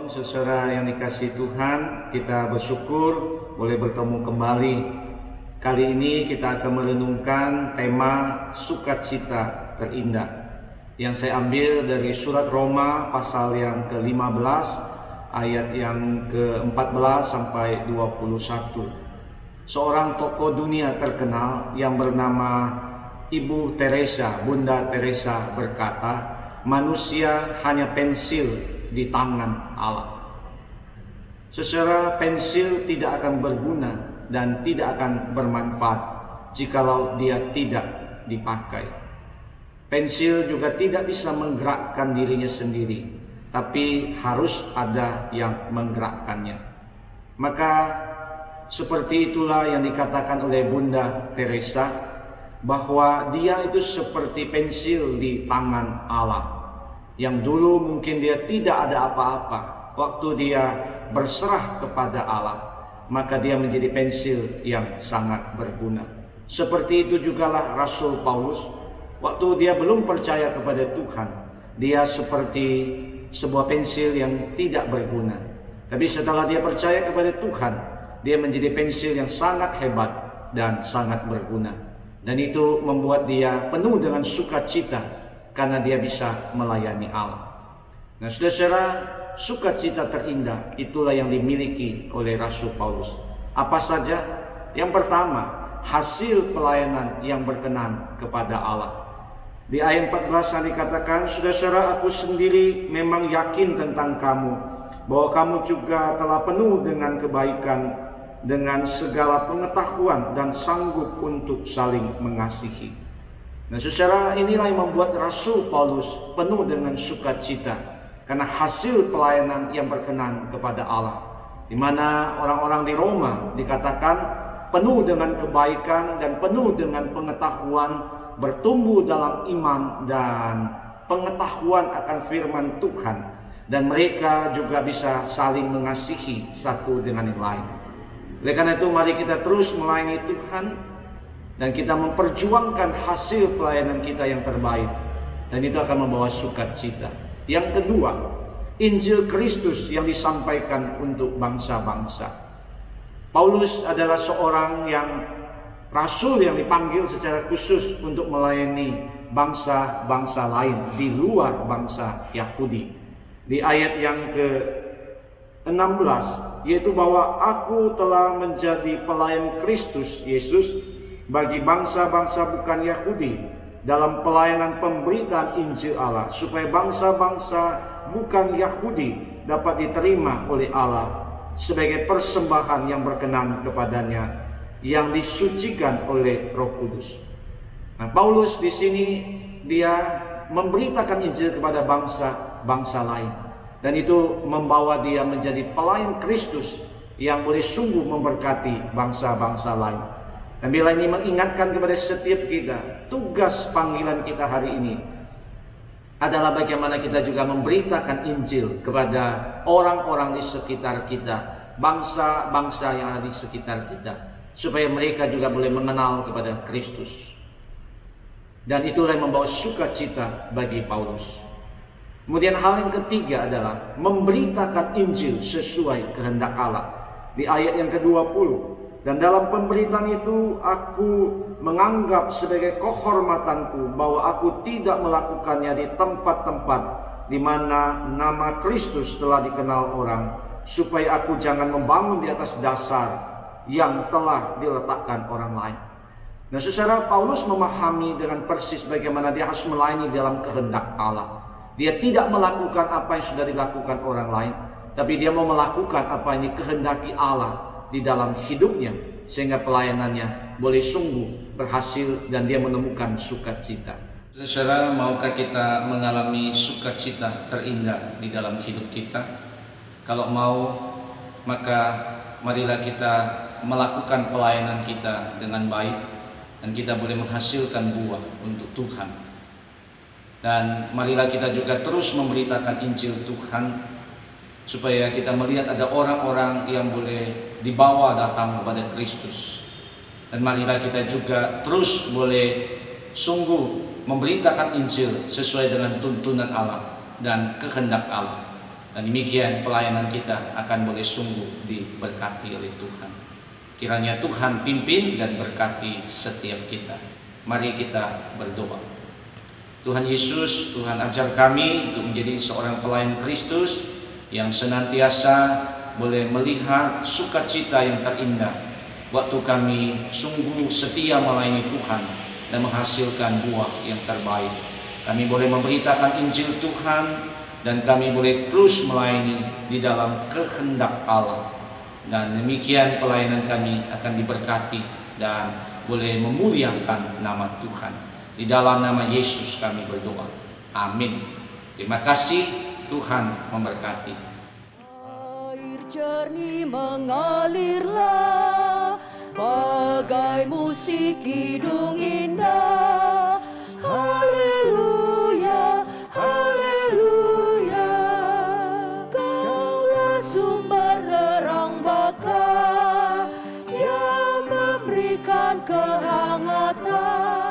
Shalom saudara yang dikasihi Tuhan, kita bersyukur boleh bertemu kembali. Kali ini kita akan merenungkan tema sukacita terindah yang saya ambil dari surat Roma pasal yang ke-15 ayat yang ke-14 sampai 21. Seorang tokoh dunia terkenal yang bernama Ibu Teresa, Bunda Teresa berkata, manusia hanya pensil di tangan Allah. Saudara, pensil tidak akan berguna dan tidak akan bermanfaat jikalau dia tidak dipakai. Pensil juga tidak bisa menggerakkan dirinya sendiri, tapi harus ada yang menggerakkannya. Maka seperti itulah yang dikatakan oleh Bunda Teresa, bahwa dia itu seperti pensil di tangan Allah. Yang dulu mungkin dia tidak ada apa-apa, waktu dia berserah kepada Allah, maka dia menjadi pensil yang sangat berguna. Seperti itu jugalah Rasul Paulus, waktu dia belum percaya kepada Tuhan, dia seperti sebuah pensil yang tidak berguna. Tapi setelah dia percaya kepada Tuhan, dia menjadi pensil yang sangat hebat dan sangat berguna. Dan itu membuat dia penuh dengan sukacita karena dia bisa melayani Allah. Nah, saudara, sukacita terindah itulah yang dimiliki oleh Rasul Paulus. Apa saja? Yang pertama, hasil pelayanan yang berkenan kepada Allah. Di ayat 14 dikatakan, saudara, aku sendiri memang yakin tentang kamu, bahwa kamu juga telah penuh dengan kebaikan, dengan segala pengetahuan dan sanggup untuk saling mengasihi. Nah, saudara, inilah yang membuat Rasul Paulus penuh dengan sukacita karena hasil pelayanan yang berkenan kepada Allah, di mana orang-orang di Roma dikatakan penuh dengan kebaikan dan penuh dengan pengetahuan, bertumbuh dalam iman dan pengetahuan akan firman Tuhan, dan mereka juga bisa saling mengasihi satu dengan yang lain. Oleh karena itu, mari kita terus melayani Tuhan dan kita memperjuangkan hasil pelayanan kita yang terbaik, dan itu akan membawa sukacita. Yang kedua, Injil Kristus yang disampaikan untuk bangsa-bangsa. Paulus adalah seorang yang rasul yang dipanggil secara khusus untuk melayani bangsa-bangsa lain di luar bangsa Yahudi. Di ayat yang ke-16, yaitu bahwa aku telah menjadi pelayan Kristus Yesus bagi bangsa-bangsa bukan Yahudi dalam pelayanan pemberitaan Injil Allah, supaya bangsa-bangsa bukan Yahudi dapat diterima oleh Allah sebagai persembahan yang berkenan kepadanya, yang disucikan oleh Roh Kudus. Nah, Paulus di sini dia memberitakan Injil kepada bangsa-bangsa lain, dan itu membawa dia menjadi pelayan Kristus yang boleh sungguh memberkati bangsa-bangsa lain. Dan bila ini mengingatkan kepada setiap kita, tugas panggilan kita hari ini adalah bagaimana kita juga memberitakan Injil kepada orang-orang di sekitar kita, bangsa-bangsa yang ada di sekitar kita, supaya mereka juga boleh mengenal kepada Kristus. Dan itulah yang membawa sukacita bagi Paulus. Kemudian hal yang ketiga adalah memberitakan Injil sesuai kehendak Allah. Di ayat yang ke-20, dan dalam pemberitaan itu aku menganggap sebagai kehormatanku bahwa aku tidak melakukannya di tempat-tempat di mana nama Kristus telah dikenal orang, supaya aku jangan membangun di atas dasar yang telah diletakkan orang lain. Nah, saudara, Paulus memahami dengan persis bagaimana dia harus melayani dalam kehendak Allah. Dia tidak melakukan apa yang sudah dilakukan orang lain, tapi dia mau melakukan apa yang dikehendaki Allah di dalam hidupnya, sehingga pelayanannya boleh sungguh berhasil dan dia menemukan sukacita. Saudara, maukah kita mengalami sukacita terindah di dalam hidup kita? Kalau mau, maka marilah kita melakukan pelayanan kita dengan baik, dan kita boleh menghasilkan buah untuk Tuhan. Dan marilah kita juga terus memberitakan Injil Tuhan, supaya kita melihat ada orang-orang yang boleh dibawa datang kepada Kristus. Dan marilah kita juga terus boleh sungguh memberitakan Injil sesuai dengan tuntunan Allah dan kehendak Allah. Dan demikian pelayanan kita akan boleh sungguh diberkati oleh Tuhan. Kiranya Tuhan pimpin dan berkati setiap kita. Mari kita berdoa. Tuhan Yesus, Tuhan ajar kami untuk menjadi seorang pelayan Kristus yang senantiasa boleh melihat sukacita yang terindah waktu kami sungguh setia melayani Tuhan dan menghasilkan buah yang terbaik. Kami boleh memberitakan Injil Tuhan dan kami boleh terus melayani di dalam kehendak Allah. Dan demikian pelayanan kami akan diberkati dan boleh memuliakan nama Tuhan. Di dalam nama Yesus kami berdoa. Amin. Terima kasih, Tuhan memberkati. Air jernih mengalirlah bagai musik kidung indah. Haleluya, haleluya. Kaulah sumber terang bakar yang memberikan kehangatan.